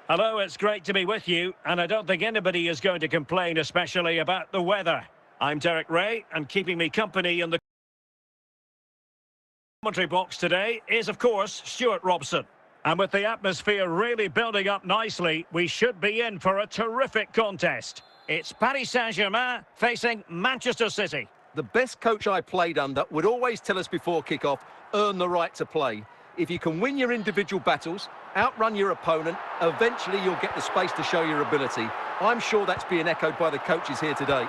Hello, it's great to be with you, and I don't think anybody is going to complain, especially about the weather. I'm Derek Ray, and keeping me company in the commentary box today is, of course, Stuart Robson. And with the atmosphere really building up nicely, we should be in for a terrific contest. It's Paris Saint-Germain facing Manchester City. The best coach I played under would always tell us before kick-off, earn the right to play. If you can win your individual battles, outrun your opponent, eventually you'll get the space to show your ability. I'm sure that's being echoed by the coaches here today.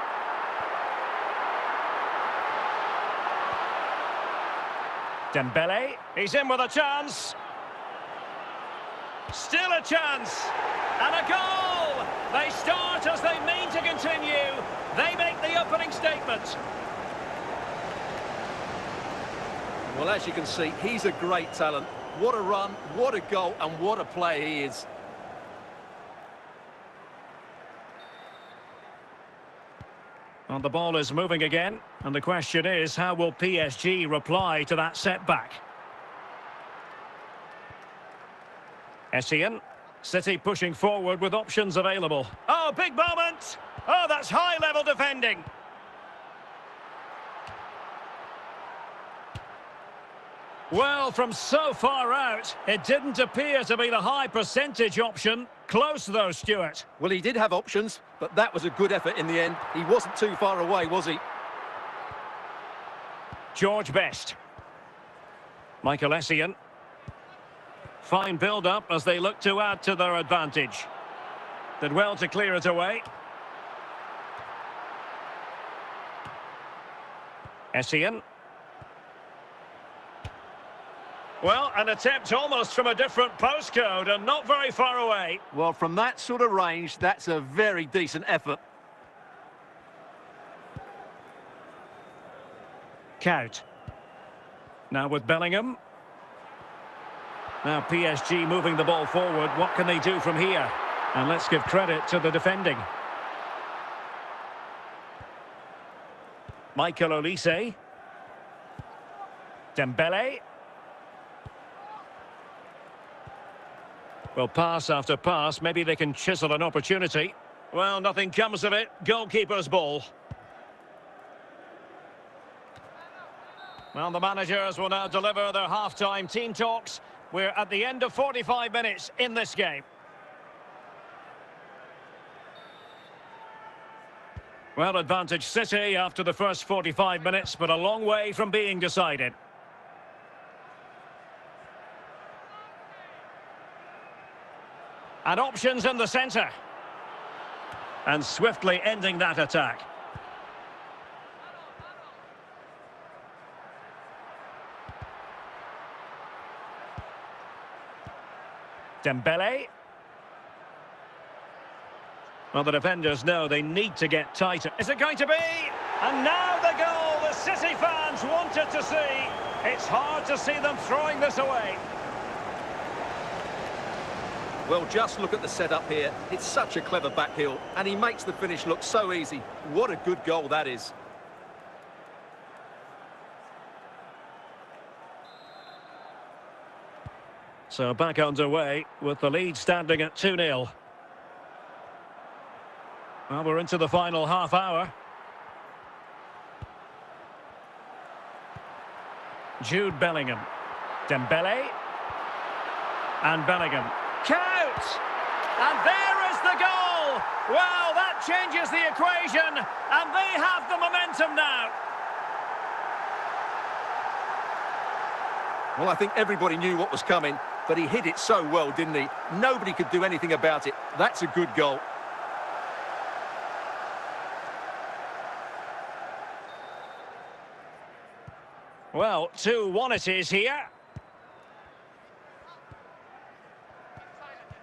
Dembele, he's in with a chance. Still a chance. And a goal! They start as they mean to continue. They make the opening statement. Well, as you can see, he's a great talent. What a run, what a goal, and what a player he is. And the ball is moving again. And the question is, how will PSG reply to that setback? Essien. City pushing forward with options available. Oh, big moment! Oh, that's high-level defending. Well, from so far out, it didn't appear to be the high percentage option. Close though, Stuart. Well, he did have options, but that was a good effort in the end. He wasn't too far away, was he? George Best. Michael Essien. Fine build-up as they look to add to their advantage. Did well to clear it away. Essien. Well, an attempt almost from a different postcode and not very far away. Well, from that sort of range, that's a very decent effort. Count. Now with Bellingham. Now PSG moving the ball forward. What can they do from here? And let's give credit to the defending. Michael Olise. Dembele. Well, pass after pass, maybe they can chisel an opportunity. Well, nothing comes of it. Goalkeeper's ball. Well, the managers will now deliver their half-time team talks. We're at the end of 45 minutes in this game. Well, advantage City after the first 45 minutes, but a long way from being decided. And options in the centre. And swiftly ending that attack. Dembele. Well, the defenders know they need to get tighter. Is it going to be? And now the goal the City fans wanted to see. It's hard to see them throwing this away. Well, just look at the setup here. It's such a clever back heel, and he makes the finish look so easy. What a good goal that is. So back underway with the lead standing at 2-0. Well, we're into the final half hour. Jude Bellingham. Dembele. And Bellingham. Count! And there is the goal! Well, that changes the equation, and they have the momentum now. Well, I think everybody knew what was coming, but he hit it so well, didn't he? Nobody could do anything about it. That's a good goal. Well, 2-1 it is here.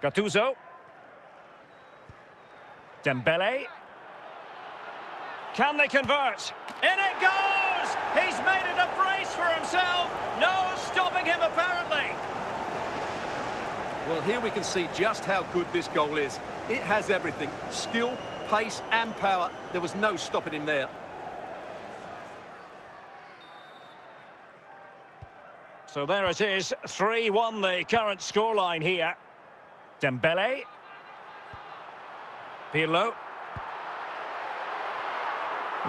Gattuso. Dembele. Can they convert? In it goes! He's made it a brace for himself. No stopping him, apparently. Well, here we can see just how good this goal is. It has everything. Skill, pace and power. There was no stopping him there. So there it is, 3-1 the current scoreline here. Dembele. Pirlo.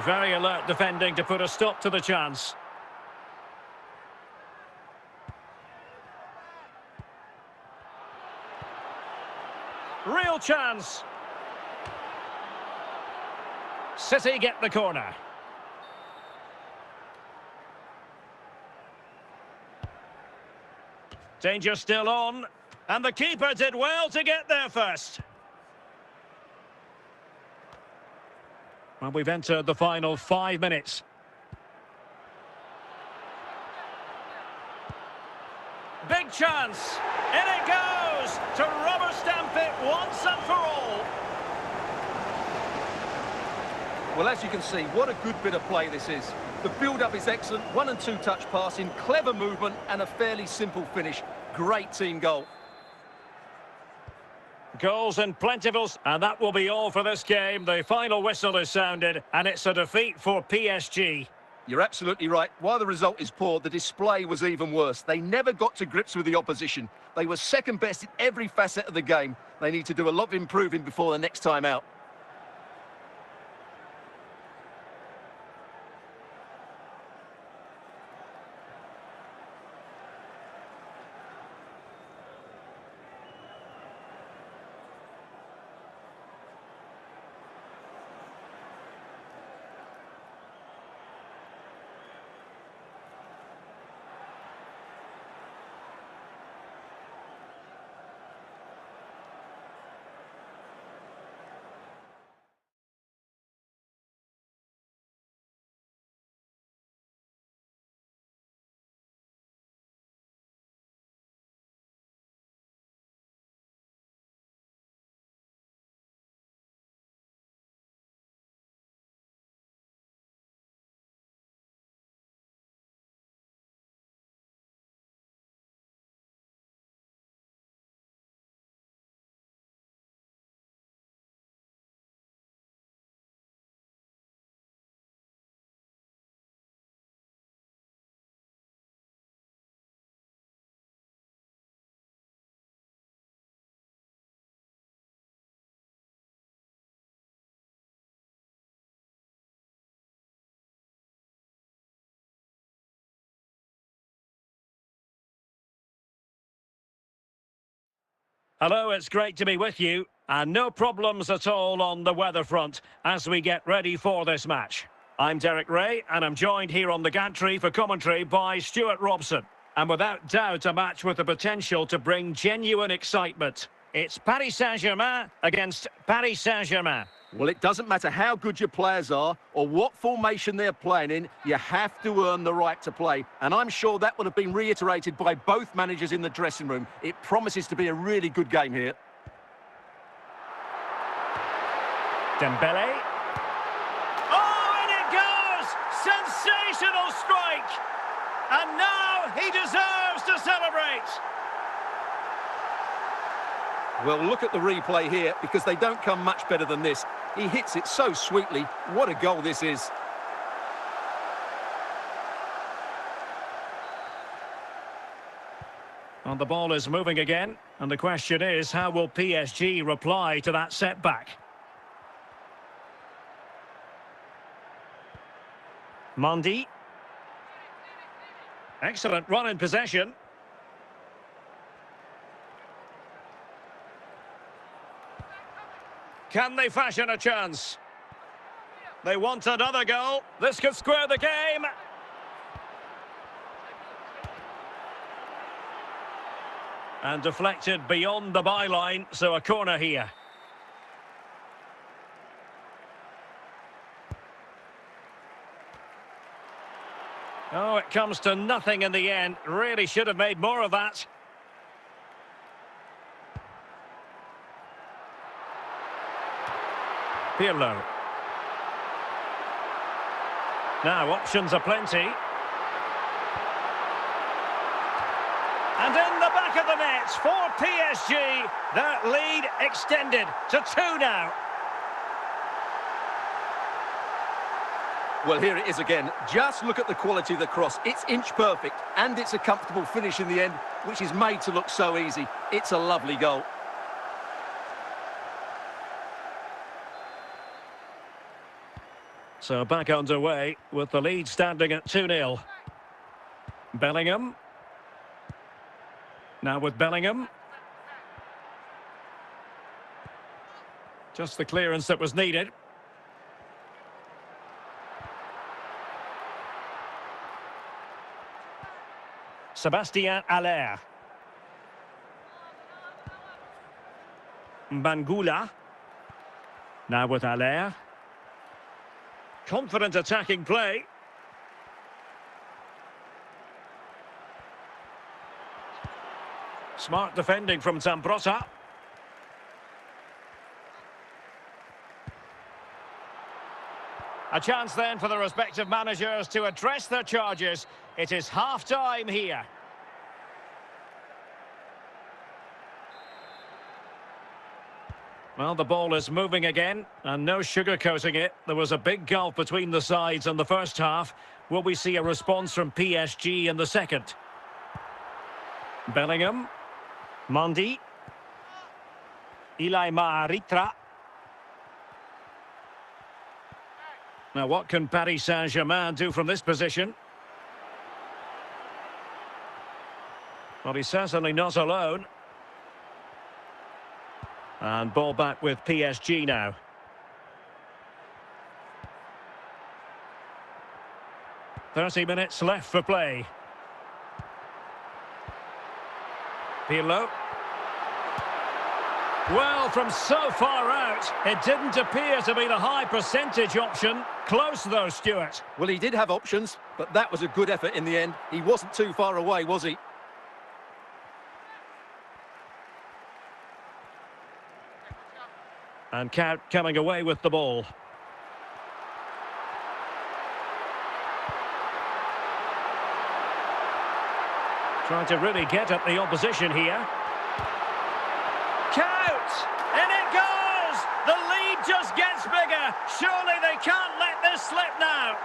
Very alert defending to put a stop to the chance. Real chance. City get the corner. Danger still on. And the keeper did well to get there first. Well, we've entered the final 5 minutes. Big chance. In it goes to rubber stamp it once and for all. Well, as you can see, what a good bit of play this is. The build-up is excellent, 1 and 2 touch passing, clever movement and a fairly simple finish. Great team goal. Goals in plentifuls, and that will be all for this game. The final whistle is sounded, and it's a defeat for PSG. You're absolutely right. While the result is poor, the display was even worse. They never got to grips with the opposition. They were second best in every facet of the game. They need to do a lot of improving before the next time out. Hello, it's great to be with you. And no problems at all on the weather front as we get ready for this match. I'm Derek Ray, and I'm joined here on the gantry for commentary by Stuart Robson. And without doubt, a match with the potential to bring genuine excitement. It's Paris Saint-Germain against Paris Saint-Germain. Well, it doesn't matter how good your players are or what formation they're playing in, you have to earn the right to play. And I'm sure that would have been reiterated by both managers in the dressing room. It promises to be a really good game here. Dembele. Oh, and it goes! Sensational strike! And now he deserves to celebrate! Well, look at the replay here, because they don't come much better than this. He hits it so sweetly. What a goal this is. And the ball is moving again. And the question is, how will PSG reply to that setback? Mendy. Excellent run in possession. Can they fashion a chance? They want another goal. This could square the game. And deflected beyond the byline, so a corner here. Oh, it comes to nothing in the end. Really should have made more of that. Pirlo. Now, options are plenty. And in the back of the net for PSG, that lead extended to 2 now. Well, here it is again. Just look at the quality of the cross. It's inch perfect, and it's a comfortable finish in the end, which is made to look so easy. It's a lovely goal. So back underway with the lead standing at 2-0. Bellingham. Now with Bellingham. Just the clearance that was needed. Sébastien Haller. Bangula. Now with Haller. Confident attacking play. Smart defending from Zambrotta. A chance then for the respective managers to address their charges. It is half-time here. Well, the ball is moving again, and no sugarcoating it. There was a big gulf between the sides in the first half. Will we see a response from PSG in the second? Bellingham. Mondi. Ilai Maaritra. Now, what can Paris Saint-Germain do from this position? Well, he's certainly not alone. And ball back with PSG now. "30 minutes left for play. Pirlo. Well, from so far out, it didn't appear to be the high percentage option. Close though, Stuart. Well, he did have options, but that was a good effort in the end. He wasn't too far away, was he? And Count coming away with the ball. Trying to really get at the opposition here. Count! In it goes! The lead just gets bigger. Surely they can't let this slip now.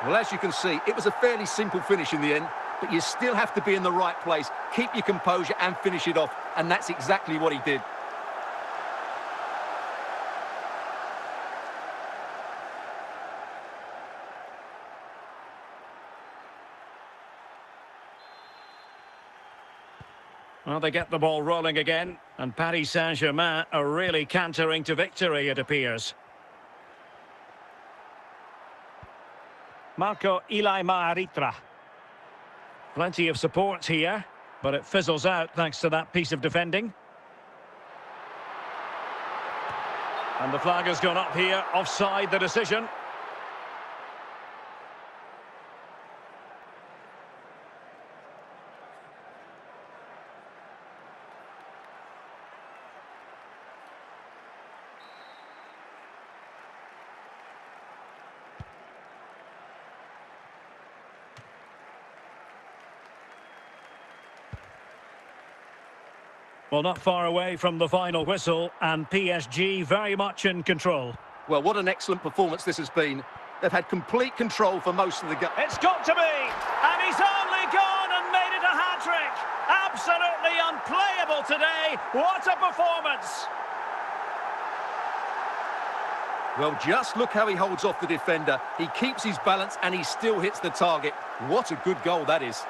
Well, as you can see, it was a fairly simple finish in the end, but you still have to be in the right place, keep your composure and finish it off, and that's exactly what he did. Well, they get the ball rolling again, and Paris Saint-Germain are really cantering to victory, it appears. Marco Ilai Maaritra. Plenty of support here, but it fizzles out thanks to that piece of defending. And the flag has gone up here, offside the decision. Well, not far away from the final whistle, and PSG very much in control. Well, what an excellent performance this has been. They've had complete control for most of the game. It's got to be! And he's only gone and made it a hat-trick! Absolutely unplayable today! What a performance! Well, just look how he holds off the defender. He keeps his balance and he still hits the target. What a good goal that is.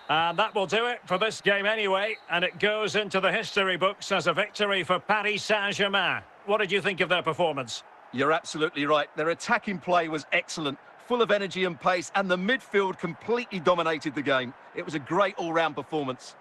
And that will do it for this game anyway, and it goes into the history books as a victory for Paris Saint-Germain. What did you think of their performance? You're absolutely right. Their attacking play was excellent, full of energy and pace, and the midfield completely dominated the game. It was a great all-round performance.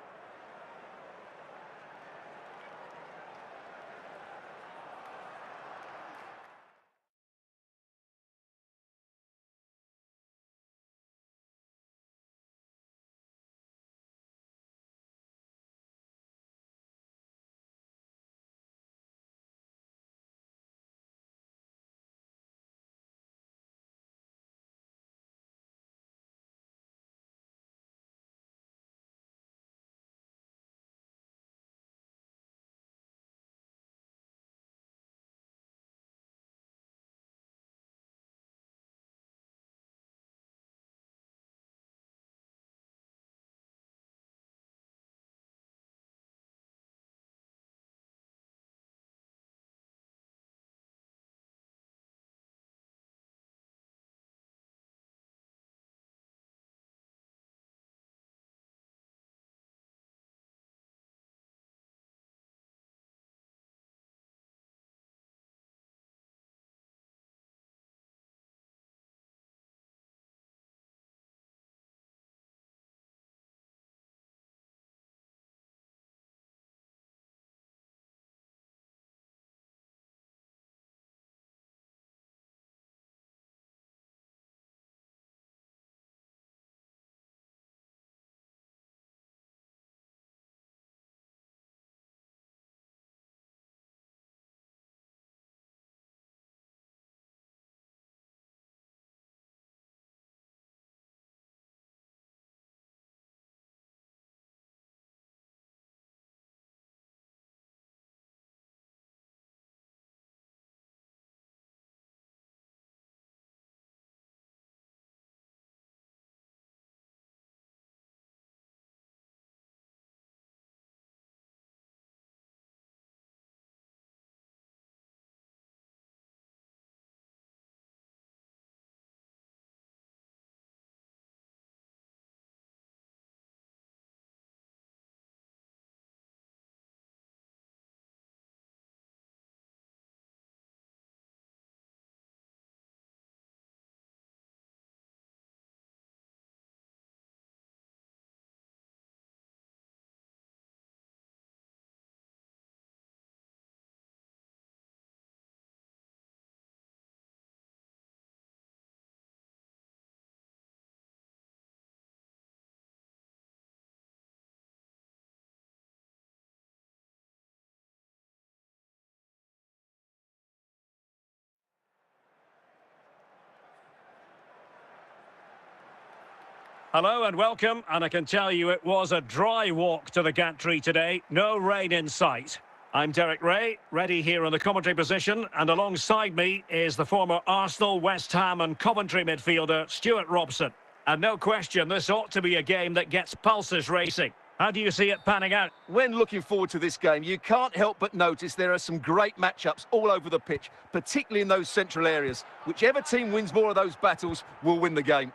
Hello and welcome, and I can tell you it was a dry walk to the gantry today. No rain in sight. I'm Derek Ray, ready here in the commentary position, and alongside me is the former Arsenal, West Ham and Coventry midfielder, Stuart Robson. And no question, this ought to be a game that gets pulses racing. How do you see it panning out? When looking forward to this game, you can't help but notice there are some great matchups all over the pitch, particularly in those central areas. Whichever team wins more of those battles will win the game.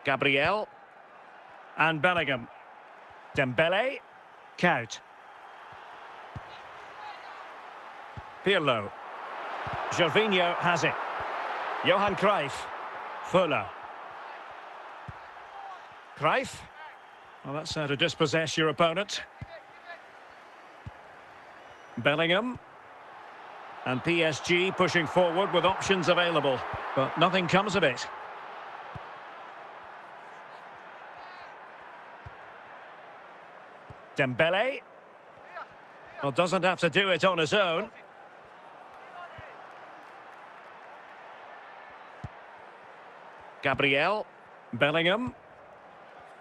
Gabriel. And Bellingham. Dembele. Kaut. Pirlo. Gervinho has it. Johan Cruyff. Fuller. Cruyff. Well, that's how to dispossess your opponent. Bellingham. And PSG pushing forward with options available. But nothing comes of it. Dembele. Well, doesn't have to do it on his own. Gabriel. Bellingham.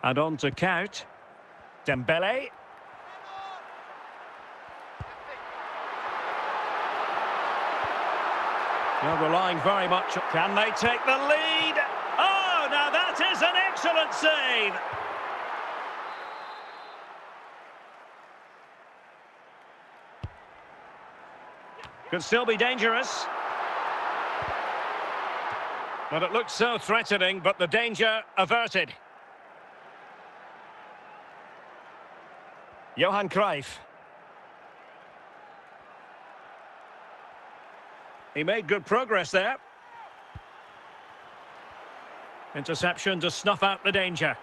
And on to Kaut. Dembele. Well, relying very much. Can they take the lead? Oh, now that is an excellent save. Could still be dangerous. But it looked so threatening, but the danger averted. Johan Cruyff. He made good progress there. Interception to snuff out the danger.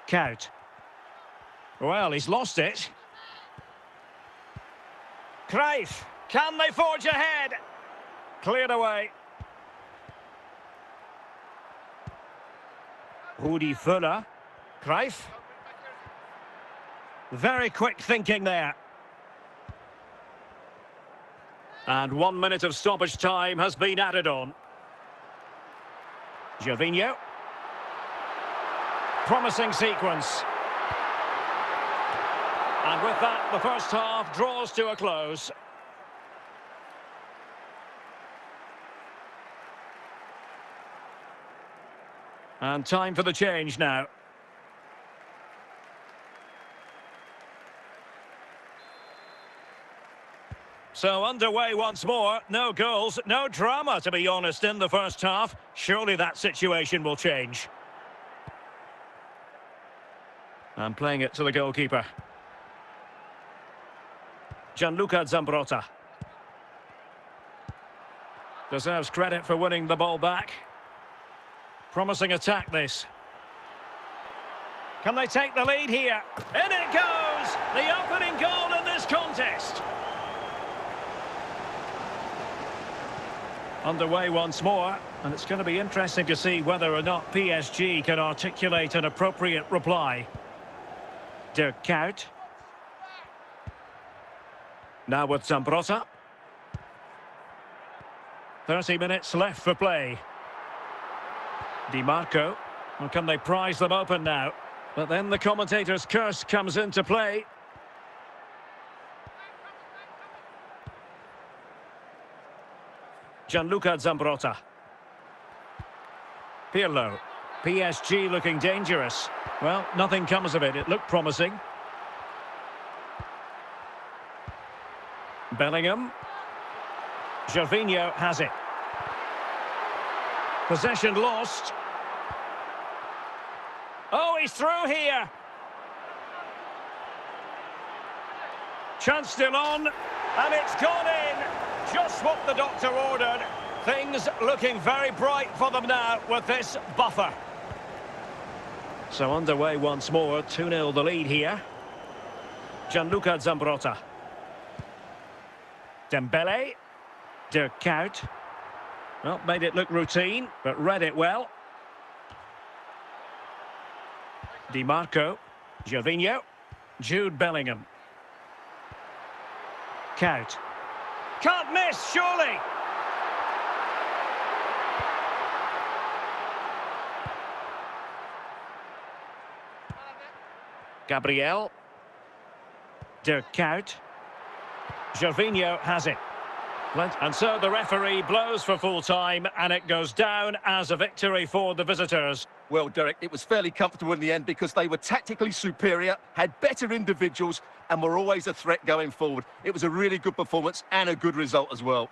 Kaut. Well, he's lost it. Cruyff. Can they forge ahead? Cleared away. Rudi Fuller. Cruyff. Very quick thinking there. And 1 minute of stoppage time has been added on. Gervinho. Promising sequence. And with that, the first half draws to a close. And time for the change now. So underway once more. No goals, no drama, to be honest, in the first half. Surely that situation will change. And playing it to the goalkeeper. Gianluca Zambrotta. Deserves credit for winning the ball back. Promising attack, this. Can they take the lead here? In it goes! The opening goal in this contest. Underway once more, and it's going to be interesting to see whether or not PSG can articulate an appropriate reply. Dirk Kuyt. Now with Zambrotta. 30 minutes left for play. Di Marco. Well, can they prise them open now? But then the commentator's curse comes into play. Gianluca Zambrotta. Pirlo. PSG looking dangerous. Well, nothing comes of it. It looked promising. Bellingham. Gervinho has it. Possession lost. Oh, he's through here. Chance still on, and it's gone in. Just what the doctor ordered. Things looking very bright for them now with this buffer. So underway once more, 2-0 the lead here. Gianluca Zambrotta. Dembele. Dirk Kuyt. Well, made it look routine, but read it well. Di Marco. Gervinho. Jude Bellingham. Kuyt. Can't miss, surely. Gabriel. Dirk Kuyt. Gervinho has it. And so the referee blows for full time, and it goes down as a victory for the visitors. Well, Derek, it was fairly comfortable in the end because they were tactically superior, had better individuals, and were always a threat going forward. It was a really good performance and a good result as well.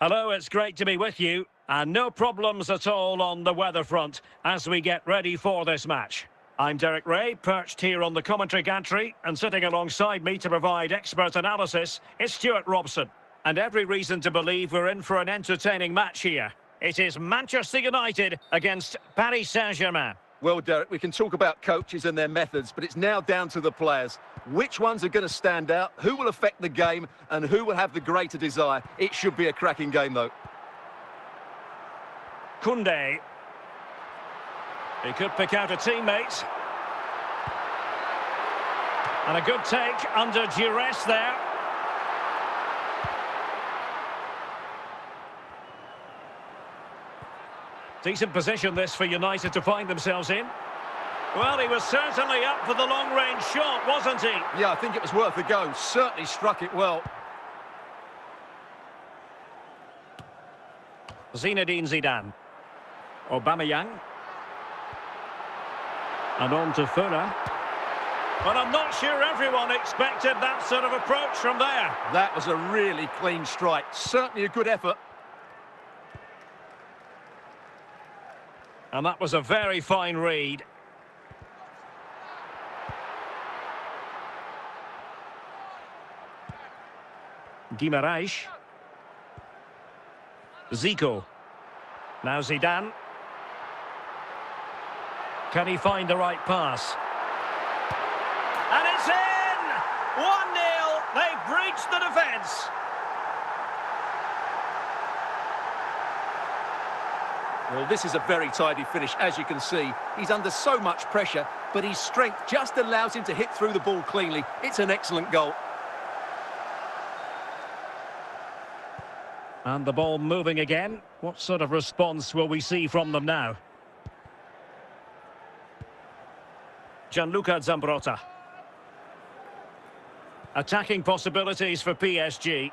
Hello, it's great to be with you. And no problems at all on the weather front as we get ready for this match. I'm Derek Ray, perched here on the commentary gantry, and sitting alongside me to provide expert analysis is Stuart Robson. And every reason to believe we're in for an entertaining match here. It is Manchester United against Paris Saint-Germain. Well, Derek, we can talk about coaches and their methods, but it's now down to the players. Which ones are going to stand out, who will affect the game, and who will have the greater desire? It should be a cracking game, though. Koundé. He could pick out a teammate. And a good take under duress there. Decent position this for United to find themselves in. Well, he was certainly up for the long-range shot, wasn't he? Yeah, I think it was worth a go. Certainly struck it well. Zinedine Zidane. Aubameyang. And on to Fuller. But I'm not sure everyone expected that sort of approach from there. That was a really clean strike. Certainly a good effort. And that was a very fine read. Guimaraes. Zico. Now Zidane. Can he find the right pass? And it's in! 1-0. They've breached the defence. Well, this is a very tidy finish, as you can see. He's under so much pressure, but his strength just allows him to hit through the ball cleanly. It's an excellent goal. And the ball moving again. What sort of response will we see from them now? Gianluca Zambrotta. Attacking possibilities for PSG.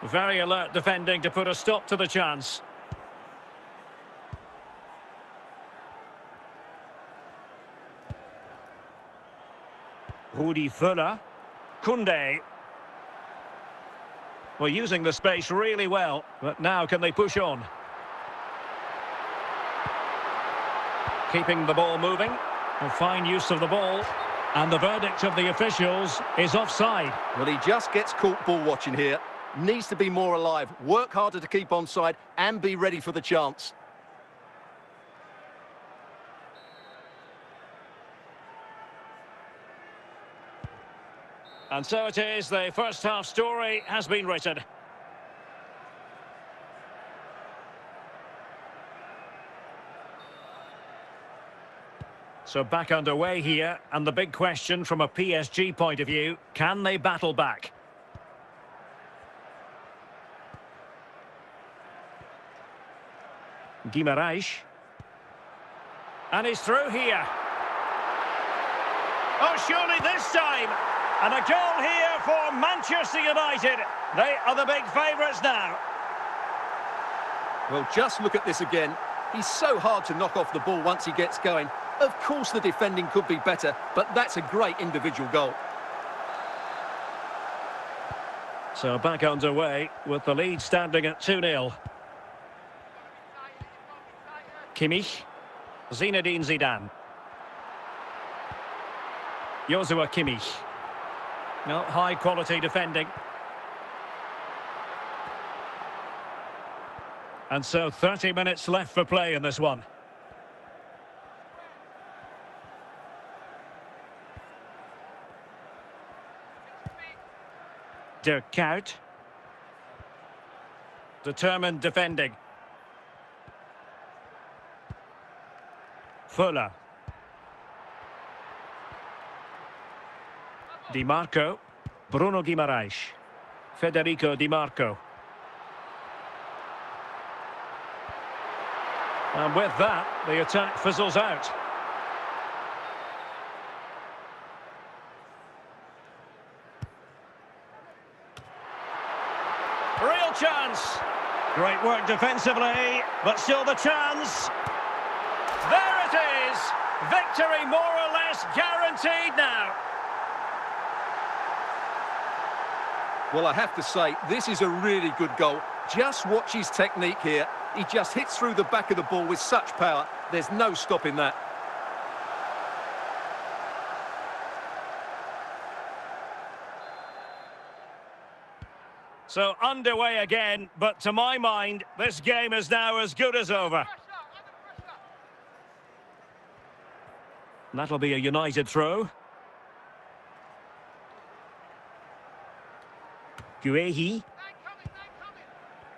Very alert defending to put a stop to the chance. Rudi Fuller. Koundé. Well, using the space really well, but now can they push on? Keeping the ball moving. A fine use of the ball. And the verdict of the officials is offside. Well, he just gets caught ball watching here. Needs to be more alive, work harder to keep onside and be ready for the chance. And so it is, the first half story has been written. So back underway here, and the big question from a PSG point of view, can they battle back? Guimaraes. And he's through here. Oh, surely this time! And a goal here for Manchester United. They are the big favourites now. Well, just look at this again. He's so hard to knock off the ball once he gets going. Of course the defending could be better, but that's a great individual goal. So back underway with the lead standing at 2-0. Kimmich. Zinedine Zidane. Joshua Kimmich. No, high quality defending. And so 30 minutes left for play in this one. Dirk Kuyt. Determined defending. Fuller. Di Marco. Bruno Guimaraes. Federico Di Marco. And with that, the attack fizzles out. Real chance. Great work defensively, but still the chance. There it is. Victory more or less guaranteed now. Well, I have to say, this is a really good goal. Just watch his technique here. He just hits through the back of the ball with such power. There's no stopping that. So underway again, but to my mind, this game is now as good as over. That'll be a United throw. Guehi.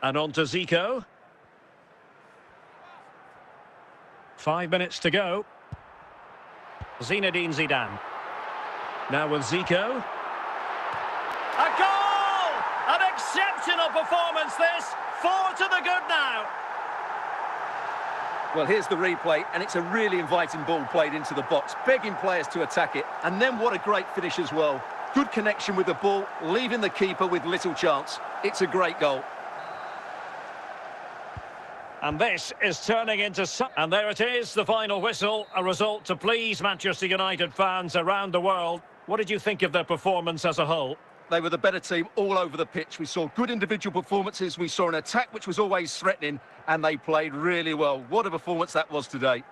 And on to Zico. 5 minutes to go. Zinedine Zidane. Now with Zico. A goal! An exceptional performance this. 4 to the good now. Well, here's the replay, and it's a really inviting ball played into the box, begging players to attack it. And then what a great finish as well. Good connection with the ball, leaving the keeper with little chance. It's a great goal. And this is turning into... And there it is, the final whistle. A result to please Manchester United fans around the world. What did you think of their performance as a whole? They were the better team all over the pitch. We saw good individual performances. We saw an attack which was always threatening, and they played really well. What a performance that was today.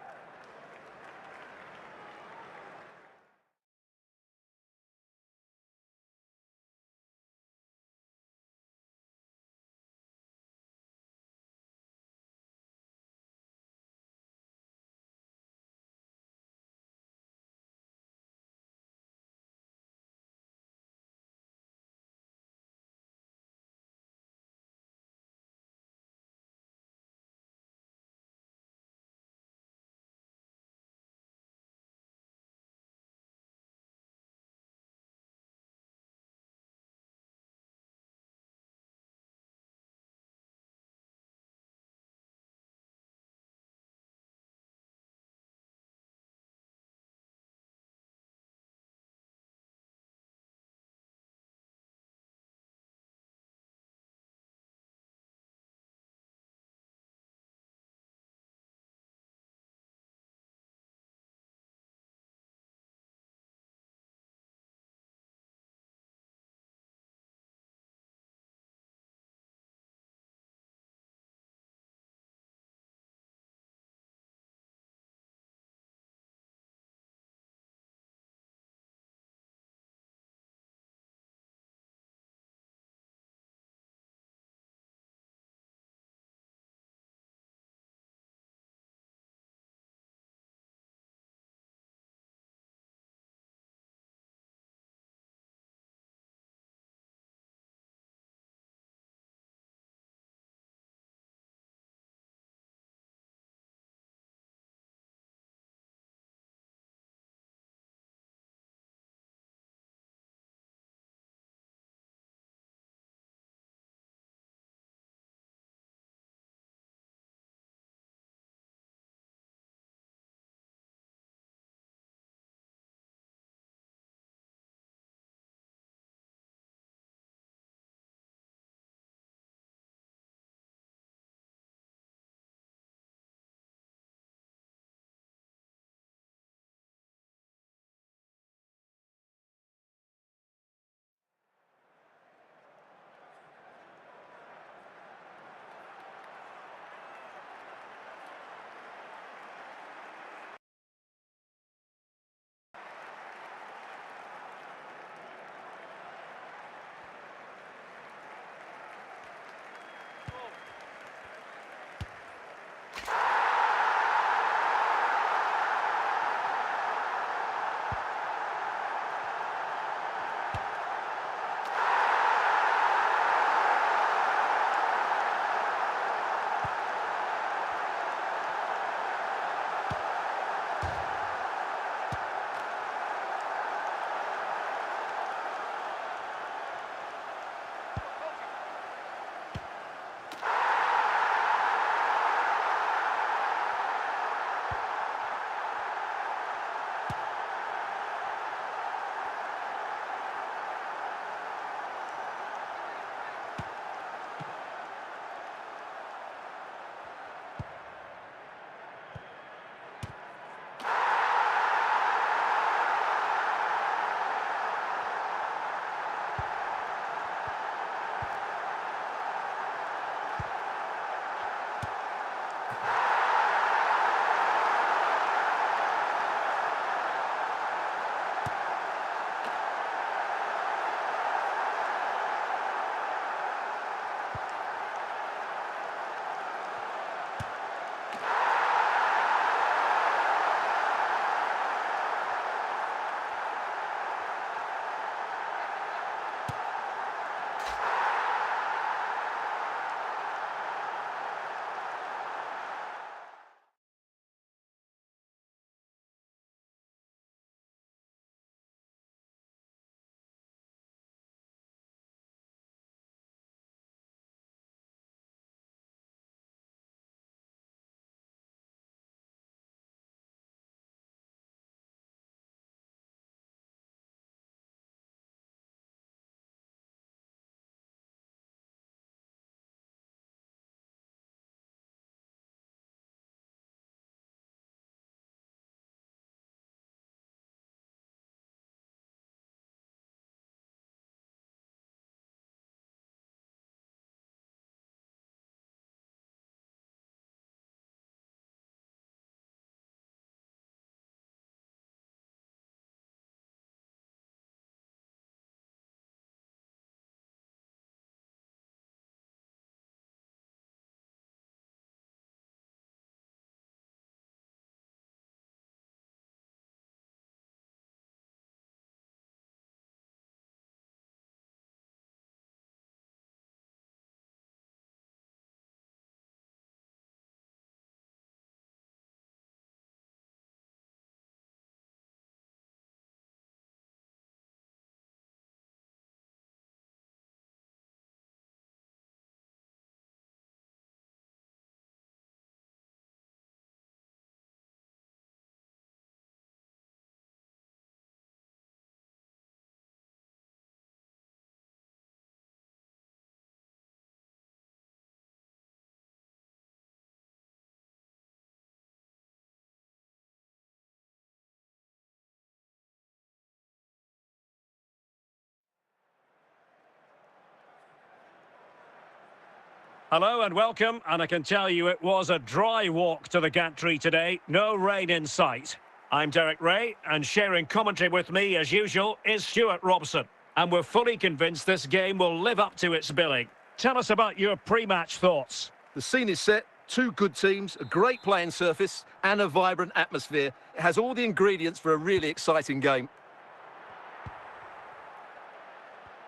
Hello and welcome, and I can tell you it was a dry walk to the gantry today, no rain in sight. I'm Derek Ray, and sharing commentary with me, as usual, is Stuart Robson. And we're fully convinced this game will live up to its billing. Tell us about your pre-match thoughts. The scene is set, two good teams, a great playing surface and a vibrant atmosphere. It has all the ingredients for a really exciting game.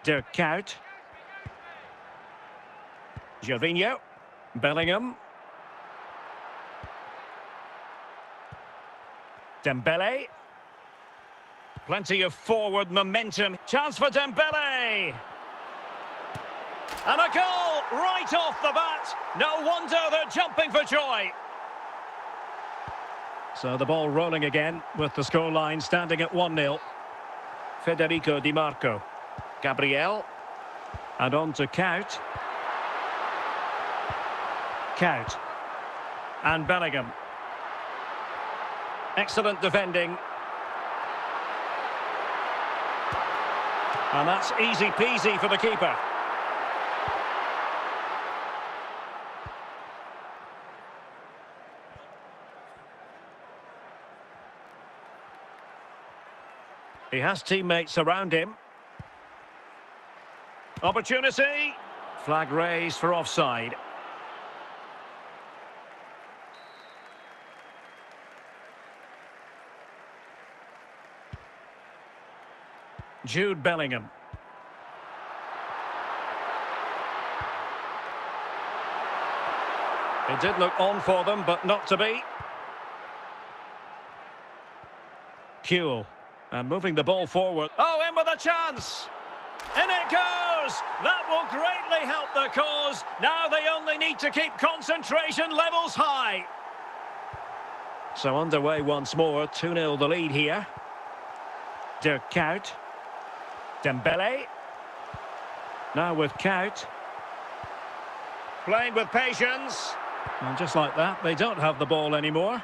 Dirk Kuyt. Gervinho. Bellingham. Dembele. Plenty of forward momentum. Chance for Dembele. And a goal right off the bat. No wonder they're jumping for joy. So the ball rolling again with the scoreline standing at 1-0. Federico Di Marco. Gabriel. And on to Kuyt. Kuyt. And Bellingham. Excellent defending. And that's easy peasy for the keeper. He has teammates around him. Opportunity. Flag raised for offside. Jude Bellingham. It did look on for them, but not to be. Kuhl. And moving the ball forward. Oh, in with a chance! In it goes! That will greatly help the cause. Now they only need to keep concentration levels high. So underway once more, 2-0 the lead here. Dirk Kuyt. Dembele. Now with Kuyt. Playing with patience. And just like that, they don't have the ball anymore.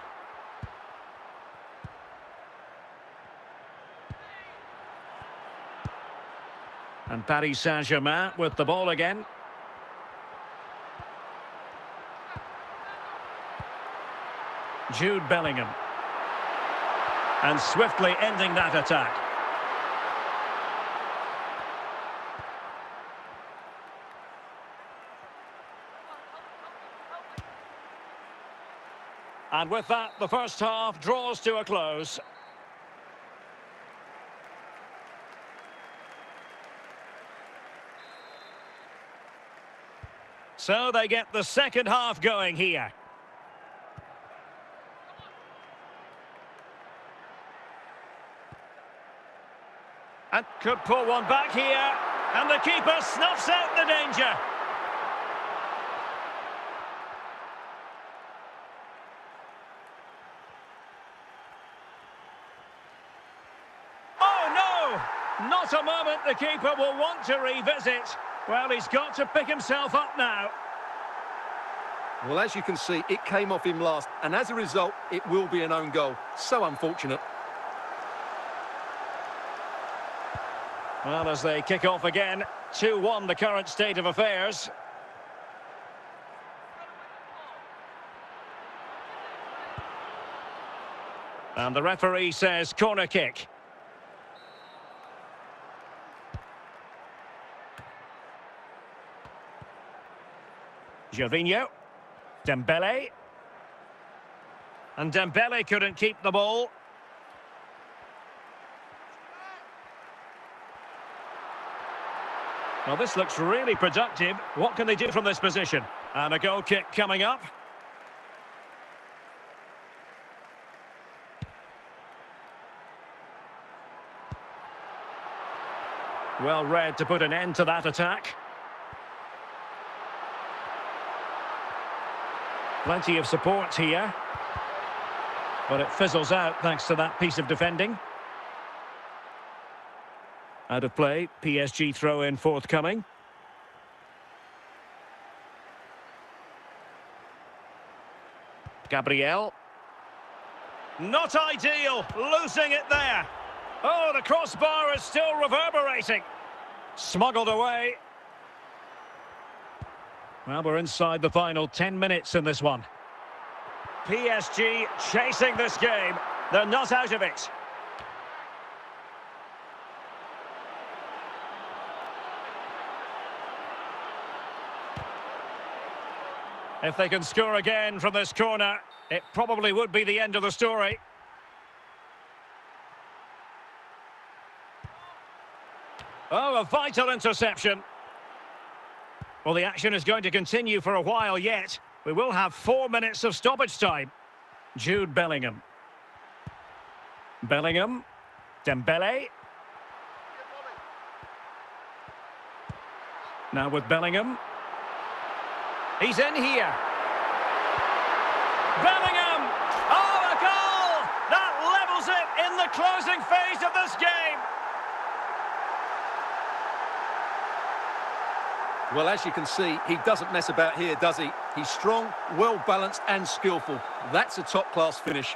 And Paris Saint-Germain with the ball again. Jude Bellingham. And swiftly ending that attack. And with that, the first half draws to a close. So they get the second half going here. And could pull one back here. And the keeper snuffs out the danger. Oh no! Not a moment the keeper will want to revisit. Well, he's got to pick himself up now. Well, as you can see, it came off him last, and as a result, it will be an own goal. So unfortunate. Well, as they kick off again, 2-1 the current state of affairs. And the referee says corner kick. Gervinho. Dembele. And Dembele couldn't keep the ball. Well, this looks really productive. What can they do from this position? And a goal kick coming up. Well read to put an end to that attack. Plenty of support here. But it fizzles out thanks to that piece of defending. Out of play, PSG throw-in forthcoming. Gabriel. Not ideal, losing it there. Oh, the crossbar is still reverberating. Smuggled away. Well, we're inside the final 10 minutes in this one. PSG chasing this game. They're not out of it. If they can score again from this corner, it probably would be the end of the story. Oh, a vital interception. Well, the action is going to continue for a while yet. We will have 4 minutes of stoppage time. Jude Bellingham. Bellingham. Dembele. Now with Bellingham. He's in here. Bellingham! Oh, a goal! That levels it in the closing phase of this game. Well, as you can see, he doesn't mess about here, does he? He's strong, well-balanced and skillful. That's a top-class finish.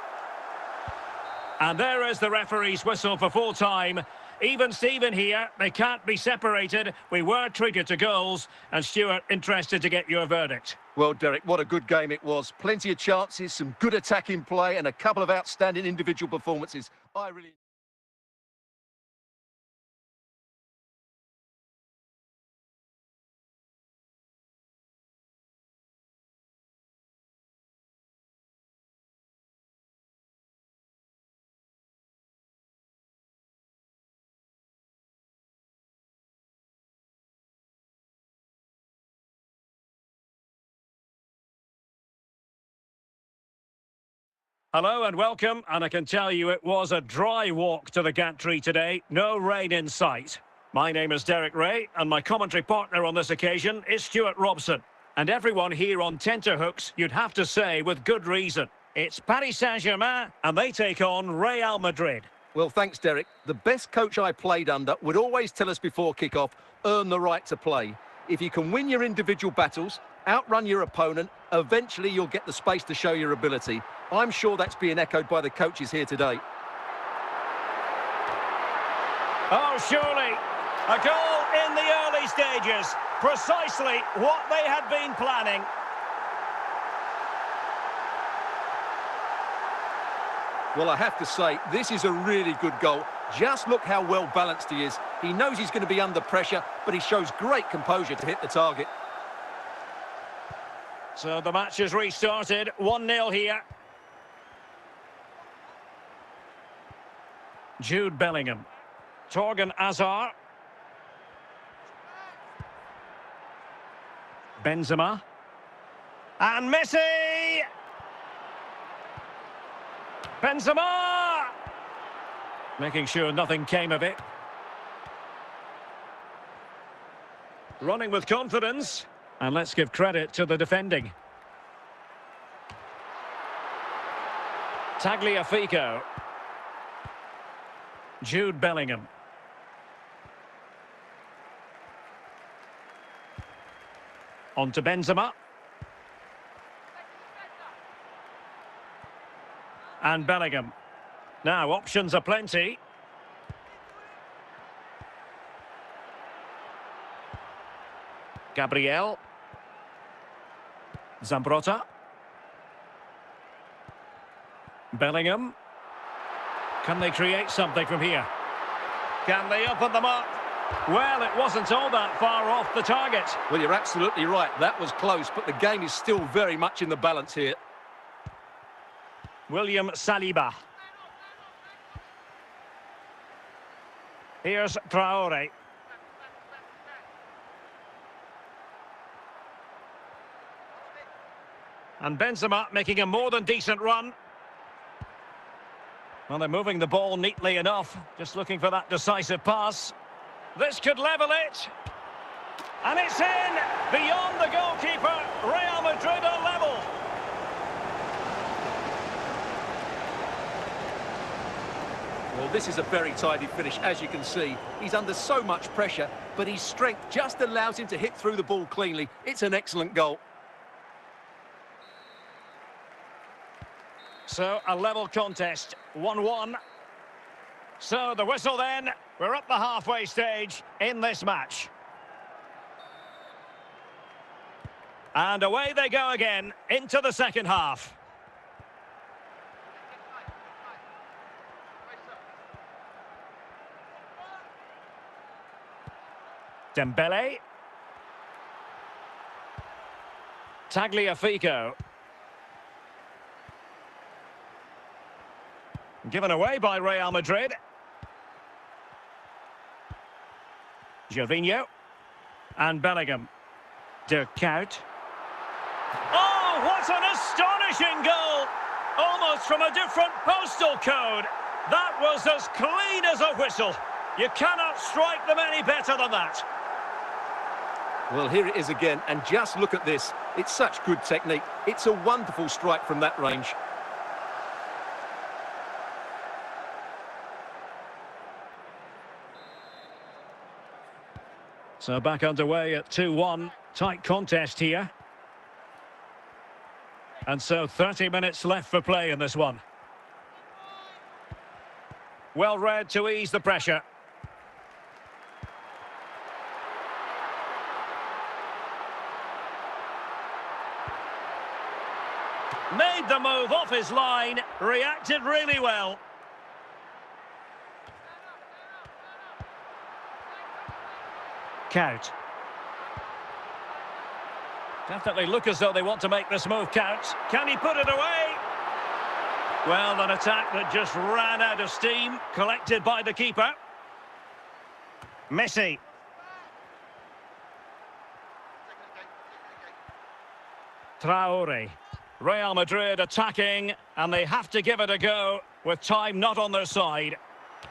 And there is the referee's whistle for full time. Even Steven here, they can't be separated. We were treated to goals. And Stuart, interested to get your verdict. Well, Derek, what a good game it was. Plenty of chances, some good attacking play and a couple of outstanding individual performances. Hello and welcome, and I can tell you it was a dry walk to the gantry today. No rain in sight. My name is Derek Ray, and my commentary partner on this occasion is Stuart Robson. And everyone here on tenterhooks, you'd have to say with good reason. It's Paris Saint-Germain, and they take on Real Madrid. Well, thanks, Derek. The best coach I played under would always tell us before kick-off, earn the right to play. If you can win your individual battles, outrun your opponent, eventually you'll get the space to show your ability. I'm sure that's being echoed by the coaches here today. Oh, surely. A goal in the early stages. Precisely what they had been planning. Well, I have to say, this is a really good goal. Just look how well balanced he is. He knows he's going to be under pressure, but he shows great composure to hit the target. So the match is restarted. 1-0 here. Jude Bellingham. Torgan Hazard. Benzema. And Messi! Benzema! Making sure nothing came of it. Running with confidence. And let's give credit to the defending. Tagliafico. Jude Bellingham. On to Benzema. And Bellingham. Now, options are plenty. Gabriel. Zambrotta. Bellingham. Can they create something from here? Can they open them up? Well, it wasn't all that far off the target. Well, you're absolutely right. That was close, but the game is still very much in the balance here. William Saliba. Here's Traore. And Benzema making a more than decent run. Well, they're moving the ball neatly enough. Just looking for that decisive pass. This could level it. And it's in! Beyond the goalkeeper, Real Madrid are level. Well, this is a very tidy finish, as you can see. He's under so much pressure, but his strength just allows him to hit through the ball cleanly. It's an excellent goal. So, a level contest, 1-1. So, the whistle then. We're at the halfway stage in this match. And away they go again into the second half. Dembele. Tagliafico. Given away by Real Madrid. Gervinho. And Bellingham. De Kuyt. Oh, what an astonishing goal! Almost from a different postal code. That was as clean as a whistle. You cannot strike them any better than that. Well, here it is again, and just look at this. It's such good technique. It's a wonderful strike from that range. So back underway at 2-1. Tight contest here. And so 30 minutes left for play in this one. Well read to ease the pressure. Made the move off his line, reacted really well. Kuyt. Definitely look as though they want to make this move count. Can he put it away? Well, an attack that just ran out of steam, collected by the keeper. Messi. Traore. Real Madrid attacking, and they have to give it a go with time not on their side.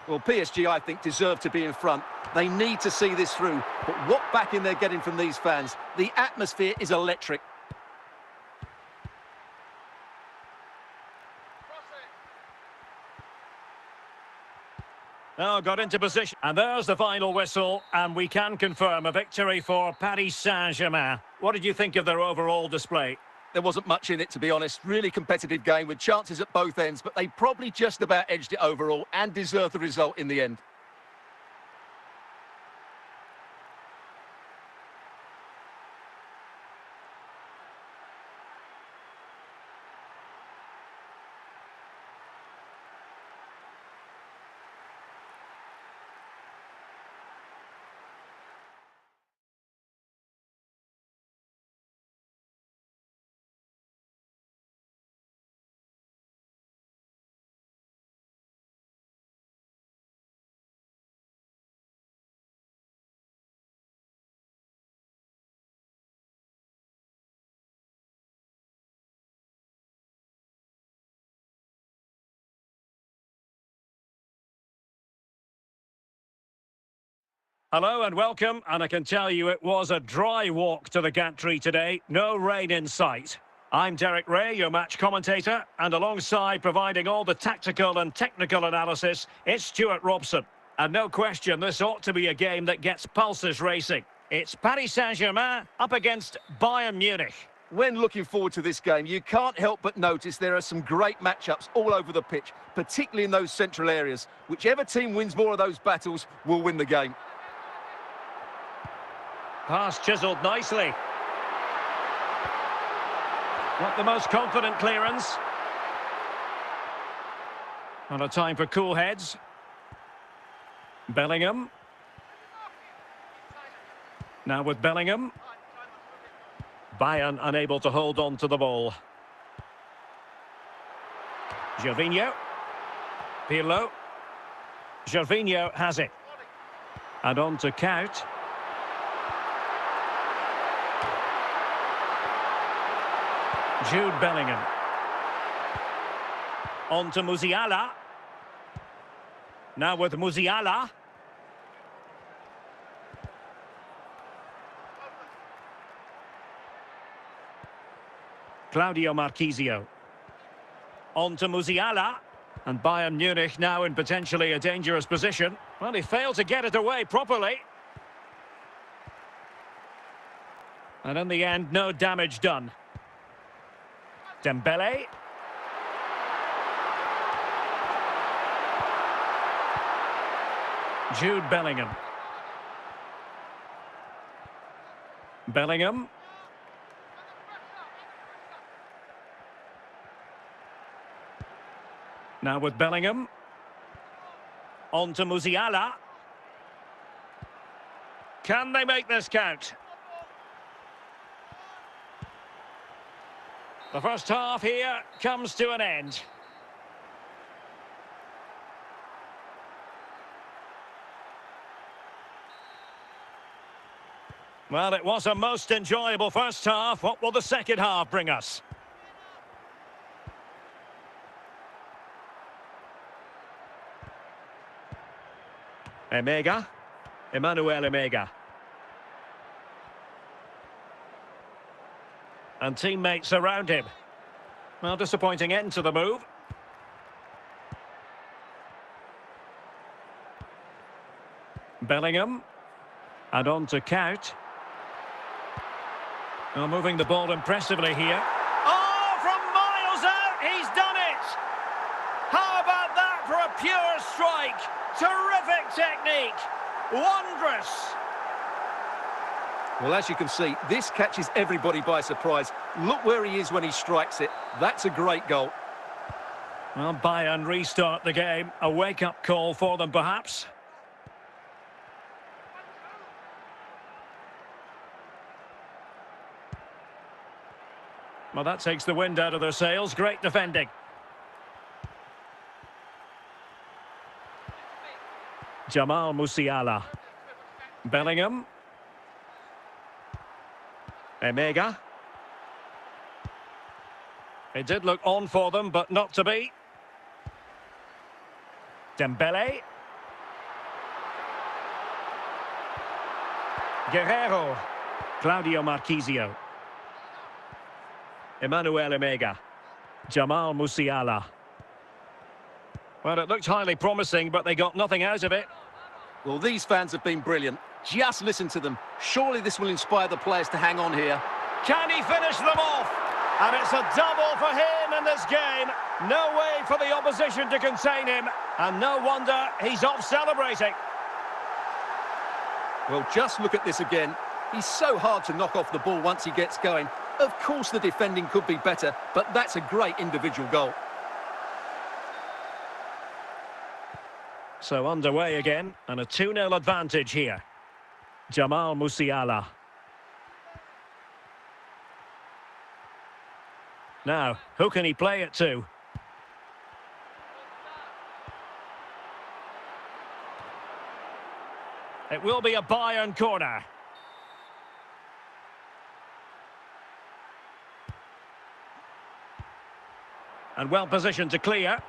Well, PSG, I think, deserve to be in front. They need to see this through. But what backing they're getting from these fans. The atmosphere is electric. Oh, got into position. And there's the final whistle, and we can confirm a victory for Paris Saint-Germain. What did you think of their overall display? There wasn't much in it, to be honest. Really competitive game with chances at both ends, but they probably just about edged it overall and deserved the result in the end. Hello and welcome, and I can tell you it was a dry walk to the gantry today. No rain in sight. I'm Derek Ray, your match commentator, and alongside providing all the tactical and technical analysis, it's Stuart Robson. And no question, this ought to be a game that gets pulses racing. It's Paris Saint-Germain up against Bayern Munich. When looking forward to this game, you can't help but notice there are some great matchups all over the pitch, particularly in those central areas. Whichever team wins more of those battles will win the game. Pass chiselled nicely. Not the most confident clearance. Not a time for cool heads. Bellingham. Now with Bellingham. Bayern unable to hold on to the ball. Gervinho. Pirlo. Gervinho has it. And on to Kuyt. Jude Bellingham. On to Musiala. Now with Musiala. Claudio Marchisio. On to Musiala. And Bayern Munich now in potentially a dangerous position. Well, he failed to get it away properly. And in the end, no damage done. Dembele. Jude Bellingham. Now with Bellingham. On to Musiala. Can they make this count? The first half here comes to an end. Well, it was a most enjoyable first half. What will the second half bring us? Emega. Emmanuel Emega. And teammates around him. Well, disappointing end to the move. Bellingham. And on to Count. Well, moving the ball impressively here. Oh, from miles out, he's done it! How about that for a pure strike? Terrific technique. Wondrous. Well, as you can see, this catches everybody by surprise. Look where he is when he strikes it. That's a great goal. Well, Bayern restart the game. A wake-up call for them, perhaps. Well, that takes the wind out of their sails. Great defending. Jamal Musiala. Bellingham. Emega. It did look on for them, but not to be. Dembele. Guerrero. Claudio Marchisio. Emmanuel Emega. Jamal Musiala. Well, it looked highly promising, but they got nothing out of it. Well, these fans have been brilliant. Just listen to them. Surely this will inspire the players to hang on here. Can he finish them off? And it's a double for him in this game. No way for the opposition to contain him. And no wonder he's off celebrating. Well, just look at this again. He's so hard to knock off the ball once he gets going. Of course the defending could be better, but that's a great individual goal. So underway again, and a 2-0 advantage here. Jamal Musiala. Now, who can he play it to? It will be a Bayern corner. And well positioned to clear.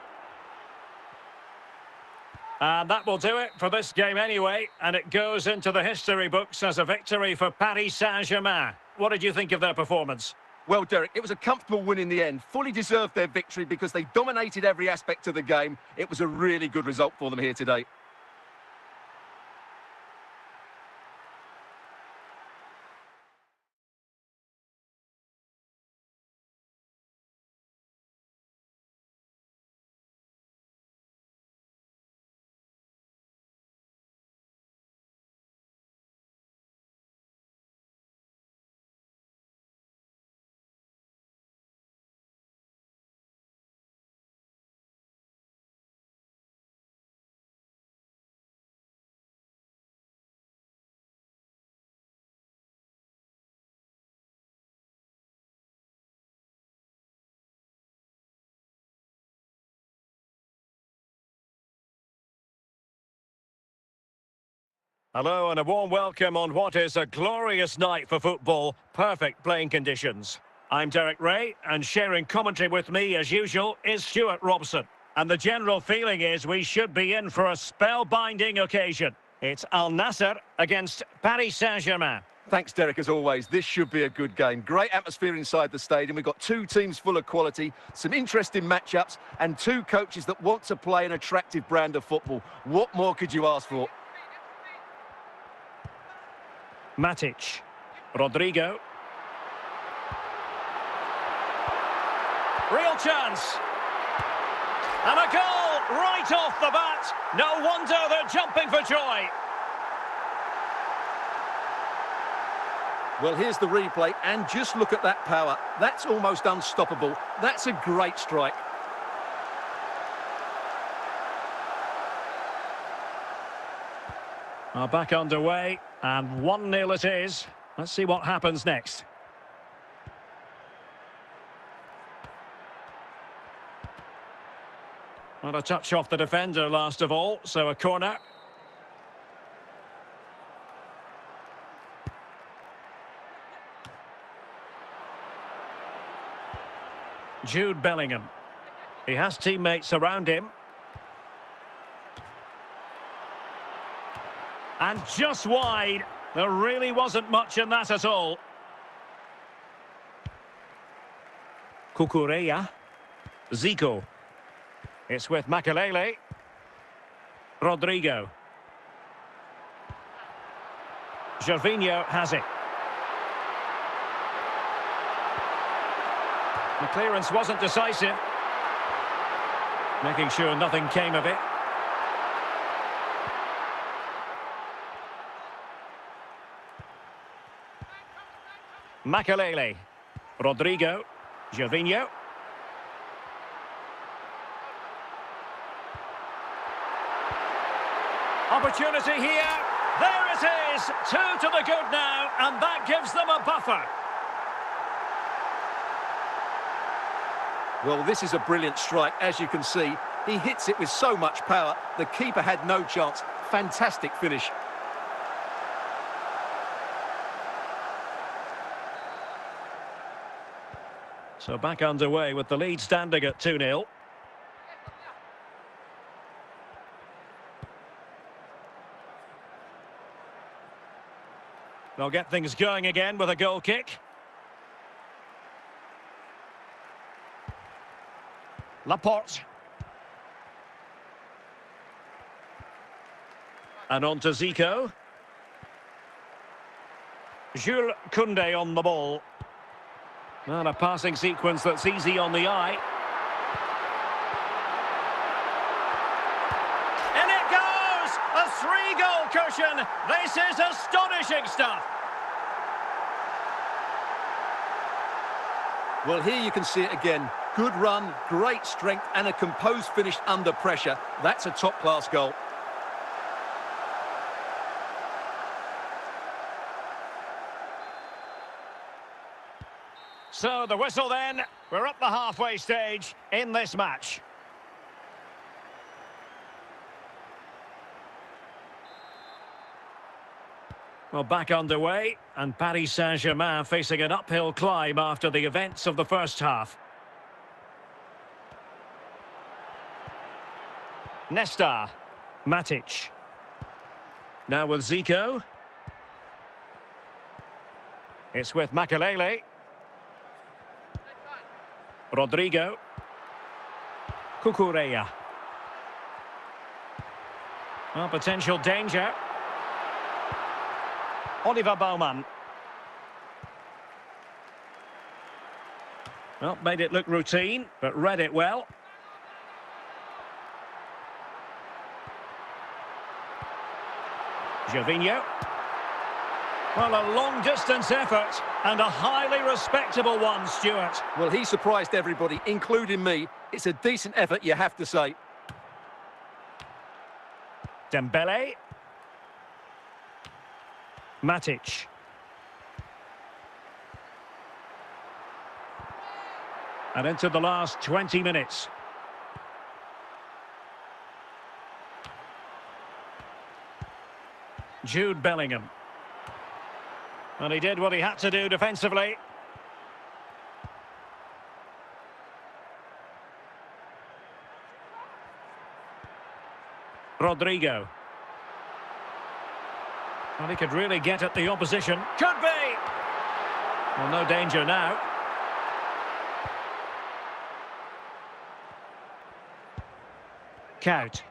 And that will do it for this game anyway. And it goes into the history books as a victory for Paris Saint-Germain. What did you think of their performance? Well, Derek, it was a comfortable win in the end. Fully deserved their victory because they dominated every aspect of the game. It was a really good result for them here today. Hello and a warm welcome on what is a glorious night for football. Perfect playing conditions. I'm Derek Ray, and sharing commentary with me as usual is Stuart Robson. And the general feeling is we should be in for a spellbinding occasion. It's Al Nassr against Paris Saint-Germain. Thanks, Derek, as always. This should be a good game. Great atmosphere inside the stadium. We've got two teams full of quality, some interesting matchups, and two coaches that want to play an attractive brand of football. What more could you ask for? Matic. Rodrigo. Real chance. And a goal right off the bat. No wonder they're jumping for joy. Well, here's the replay, and just look at that power. That's almost unstoppable. That's a great strike. Are back underway, and 1-0 it is. Let's see what happens next. Well, a touch off the defender last of all, so a corner. Jude Bellingham. He has teammates around him. And just wide. There really wasn't much in that at all. Cucurella. Zico. It's with Makelele. Rodrigo. Gervinho has it. The clearance wasn't decisive. Making sure nothing came of it. Makelele. Rodrigo. Gervinho. Opportunity here. There it is. 2 to the good now, and that gives them a buffer. Well, this is a brilliant strike, as you can see. He hits it with so much power. The keeper had no chance. Fantastic finish. So back underway with the lead standing at 2-0. They'll get things going again with a goal kick. Laporte. And on to Zico. Jules Koundé on the ball. And a passing sequence that's easy on the eye. And it goes! A 3-goal cushion. This is astonishing stuff. Well, here you can see it again. Good run, great strength, and a composed finish under pressure. That's a top-class goal. So the whistle then. We're up the halfway stage in this match. Well, back underway, and Paris Saint-Germain facing an uphill climb after the events of the first half. Nesta. Matic. Now with Zico. It's with Makelele. Rodrigo. Cucurella. Well, potential danger. Oliver Baumann. Well, made it look routine, but read it well. Gervinho. Well, a long-distance effort, and a highly respectable one, Stuart. Well, he surprised everybody, including me. It's a decent effort, you have to say. Dembele. Matic. And into the last 20 minutes. Jude Bellingham. And he did what he had to do defensively. Rodrigo. Well, he could really get at the opposition. Could be! Well, no danger now. Count.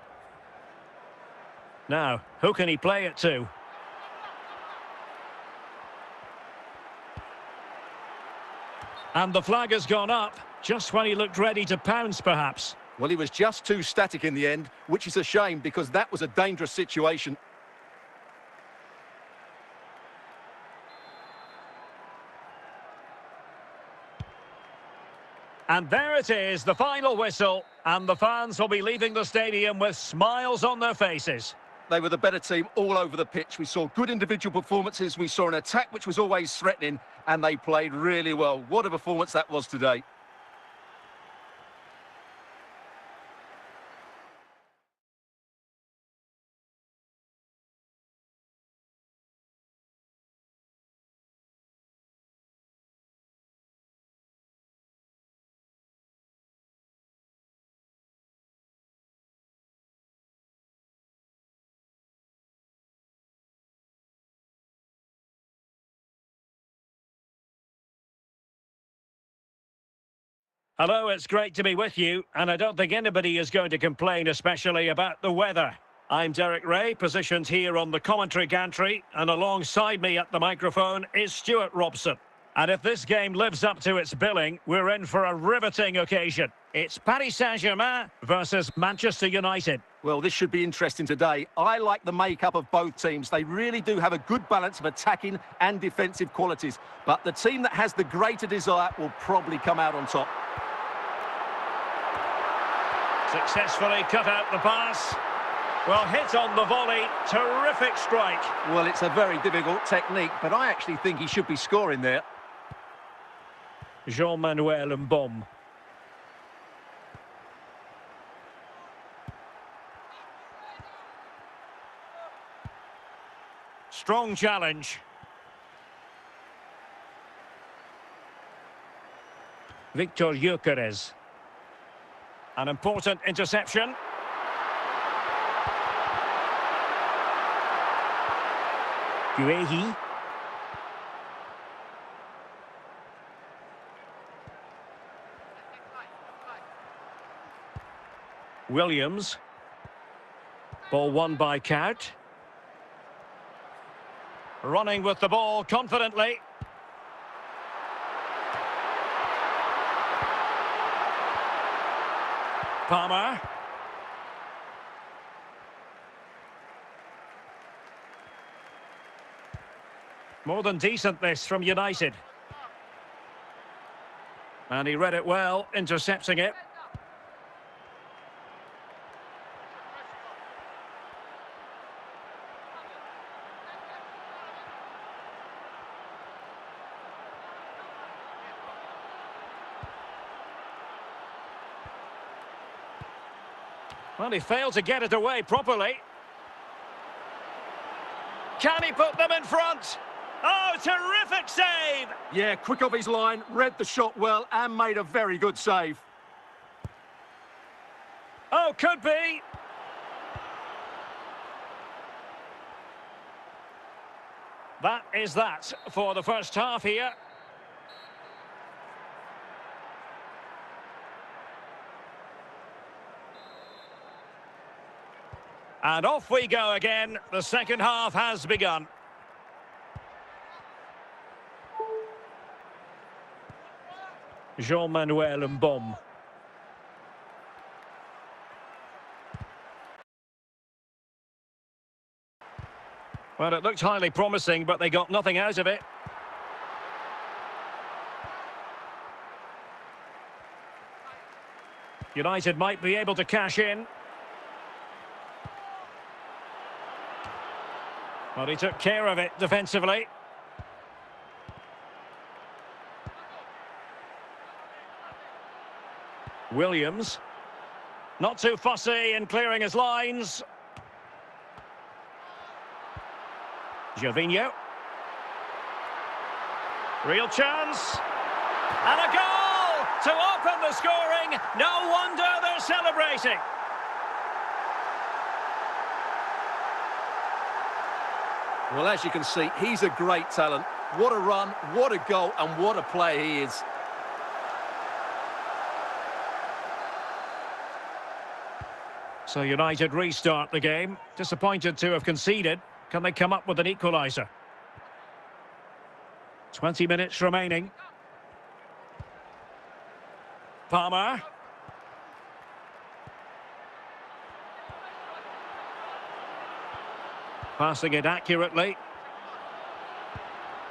Now, who can he play it to? And the flag has gone up, just when he looked ready to pounce, perhaps. Well, he was just too static in the end, which is a shame because that was a dangerous situation. And there it is, the final whistle, and the fans will be leaving the stadium with smiles on their faces. they were the better team all over the pitch. We saw good individual performances. We saw an attack which was always threatening, and they played really well. What a performance that was today. Hello, it's great to be with you, and I don't think anybody is going to complain, especially about the weather. I'm Derek Ray, positioned here on the commentary gantry, and alongside me at the microphone is Stuart Robson. And if this game lives up to its billing, we're in for a riveting occasion. It's Paris Saint-Germain versus Manchester United. Well, this should be interesting today. I like the makeup of both teams. They really do have a good balance of attacking and defensive qualities. But the team that has the greater desire will probably come out on top. Successfully cut out the pass. Well, hit on the volley. Terrific strike. Well, it's a very difficult technique, but I actually think he should be scoring there. Jean-Manuel Mbom. Strong challenge. Victor Gyökeres. An important interception. Guehi. Williams. Ball won by Kout. Running with the ball confidently. Palmer. More than decent this from United. And he read it well, intercepting it. Well, he failed to get it away properly. Can he put them in front? Oh, terrific save! Yeah, quick off his line, read the shot well and made a very good save. Oh, could be. That is that for the first half here. And off we go again. The second half has begun. Jean-Manuel Mbom. Well, it looked highly promising, but they got nothing out of it. United might be able to cash in. Well, he took care of it defensively. Williams. Not too fussy in clearing his lines. Gervinho. Real chance. And a goal to open the scoring. No wonder they're celebrating. Well, as you can see, he's a great talent. What a run, what a goal, and what a player he is. So United restart the game. Disappointed to have conceded. Can they come up with an equaliser? 20 minutes remaining. Palmer. Passing it accurately.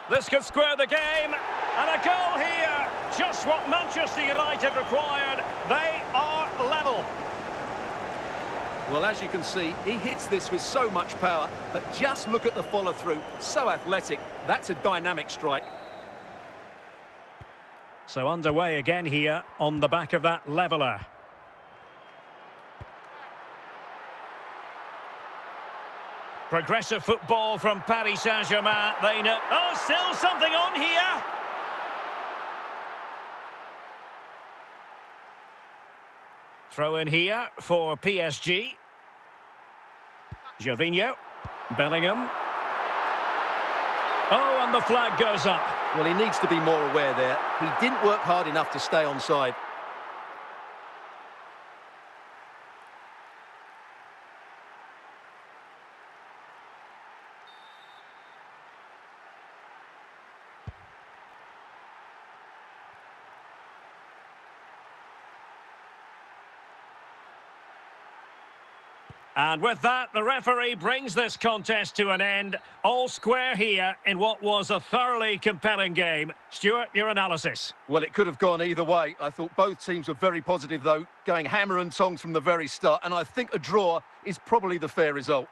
This could square the game. And a goal here. Just what Manchester United required. They are level. Well, as you can see, he hits this with so much power, but just look at the follow-through. So athletic. That's a dynamic strike. So underway again here on the back of that leveller. Progressive football from Paris Saint-Germain. They know... Oh, still something on here. Throw in here for PSG. Gervinho. Bellingham. Oh, and the flag goes up. Well, he needs to be more aware there. He didn't work hard enough to stay onside. And with that, the referee brings this contest to an end. All square here in what was a thoroughly compelling game. Stuart, your analysis? Well, it could have gone either way. I thought both teams were very positive, though, going hammer and tongs from the very start. And I think a draw is probably the fair result.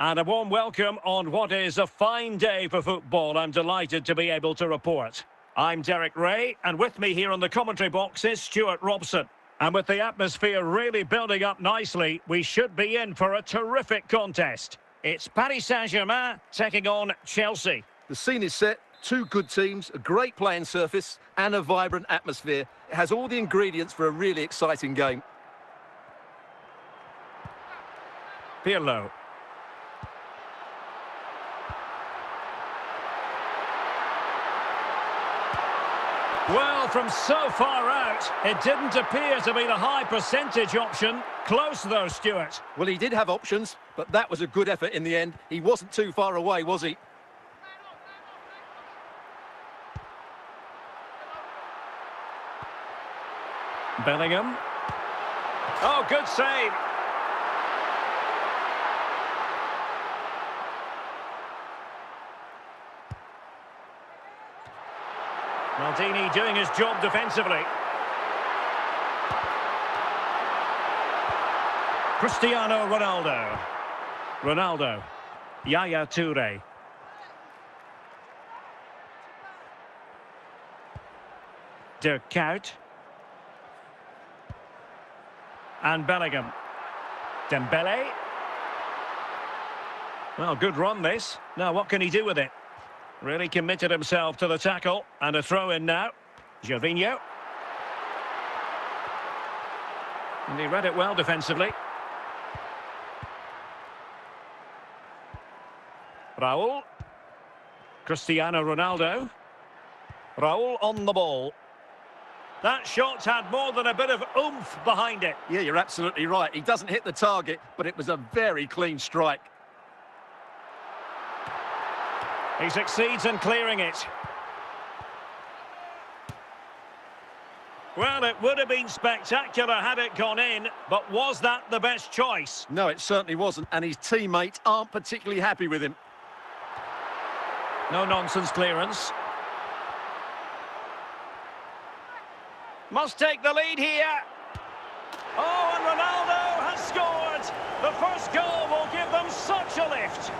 And a warm welcome on what is a fine day for football. I'm delighted to be able to report. I'm Derek Ray, and with me here on the commentary box is Stuart Robson. And with the atmosphere really building up nicely, we should be in for a terrific contest. It's Paris Saint-Germain taking on Chelsea. The scene is set. Two good teams, a great playing surface, and a vibrant atmosphere. It has all the ingredients for a really exciting game. Pirlo. Well, from so far out, it didn't appear to be the high percentage option. Close though, Stuart. Well, he did have options, but that was a good effort in the end. He wasn't too far away, was he? Bellingham. Oh, good save. Maldini doing his job defensively. Cristiano Ronaldo. Ronaldo. Yaya Toure. Dirk Kuyt. And Bellingham. Dembele. Well, good run this. Now, what can he do with it? Really committed himself to the tackle. And a throw-in now. Gervinho. And he read it well defensively. Raul. Cristiano Ronaldo. Raul on the ball. That shot had more than a bit of oomph behind it. Yeah, you're absolutely right. He doesn't hit the target, but it was a very clean strike. He succeeds in clearing it. Well, it would have been spectacular had it gone in, but was that the best choice? No, it certainly wasn't, and his teammates aren't particularly happy with him. No-nonsense clearance. Must take the lead here. Oh, and Ronaldo has scored. The first goal will give them such a lift.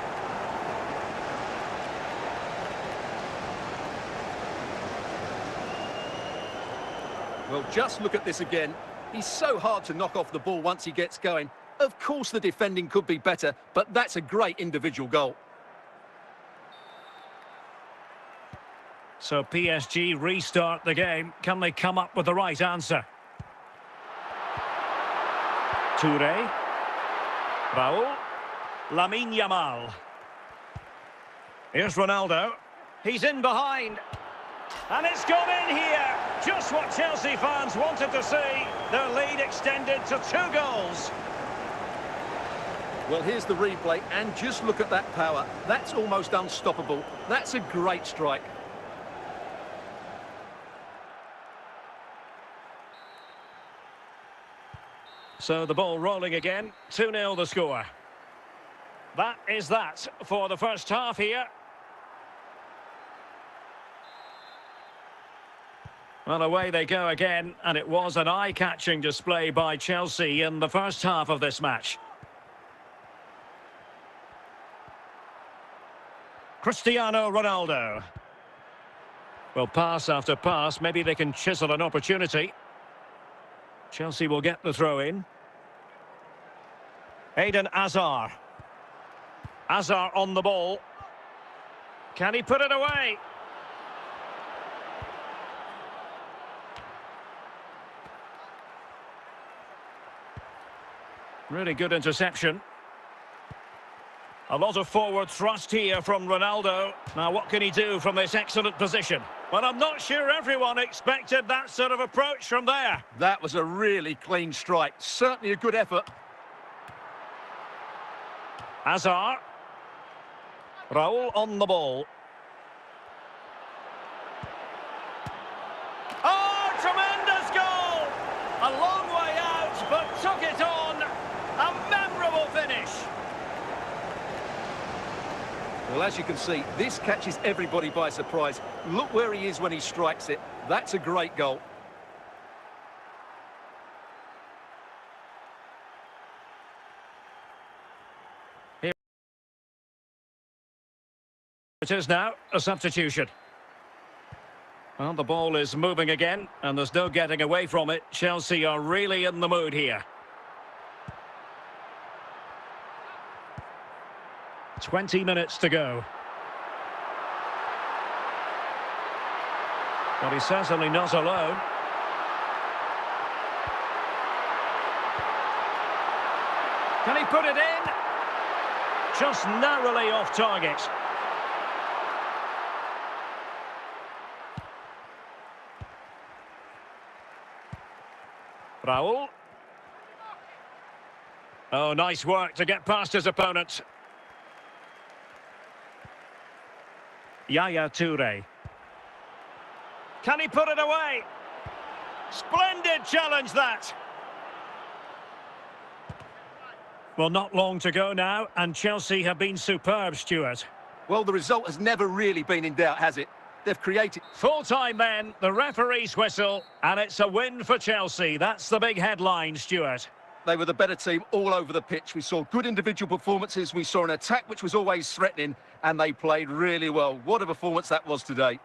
Well, just look at this again. He's so hard to knock off the ball once he gets going. Of course the defending could be better, but that's a great individual goal. So PSG restart the game. Can they come up with the right answer? Toure. Raul. Lamine Yamal. Here's Ronaldo. He's in behind. And it's gone in here. Just what Chelsea fans wanted to see. Their lead extended to 2 goals. Well, here's the replay, and just look at that power. That's almost unstoppable. That's a great strike. So the ball rolling again. 2-0 the score. That is that for the first half here. Well, away they go again, and it was an eye-catching display by Chelsea in the first half of this match. Cristiano Ronaldo. Well, pass after pass, maybe they can chisel an opportunity. Chelsea will get the throw in. Eden Hazard. Hazard on the ball. Can he put it away? Really good interception. A lot of forward thrust here from Ronaldo. Now, what can he do from this excellent position? Well, I'm not sure everyone expected that sort of approach from there. That was a really clean strike. Certainly a good effort. Hazard. Raul on the ball. Oh, tremendous goal! A long way out, but took it on. A memorable finish. Well, as you can see, this catches everybody by surprise. Look where he is when he strikes it. That's a great goal. Here it is now, a substitution. Well, the ball is moving again, and there's no getting away from it. Chelsea are really in the mood here. 20 minutes to go. But he's certainly not alone. Can he put it in? Just narrowly off target. Raul. Oh, nice work to get past his opponent. Yaya Toure. Can he put it away? Splendid challenge, that. Well, not long to go now, and Chelsea have been superb, Stuart. Well, the result has never really been in doubt, has it? They've created... Full-time then, the referee's whistle, and it's a win for Chelsea. That's the big headline, Stuart. They were the better team all over the pitch. We saw good individual performances. We saw an attack which was always threatening, and they played really well. What a performance that was today.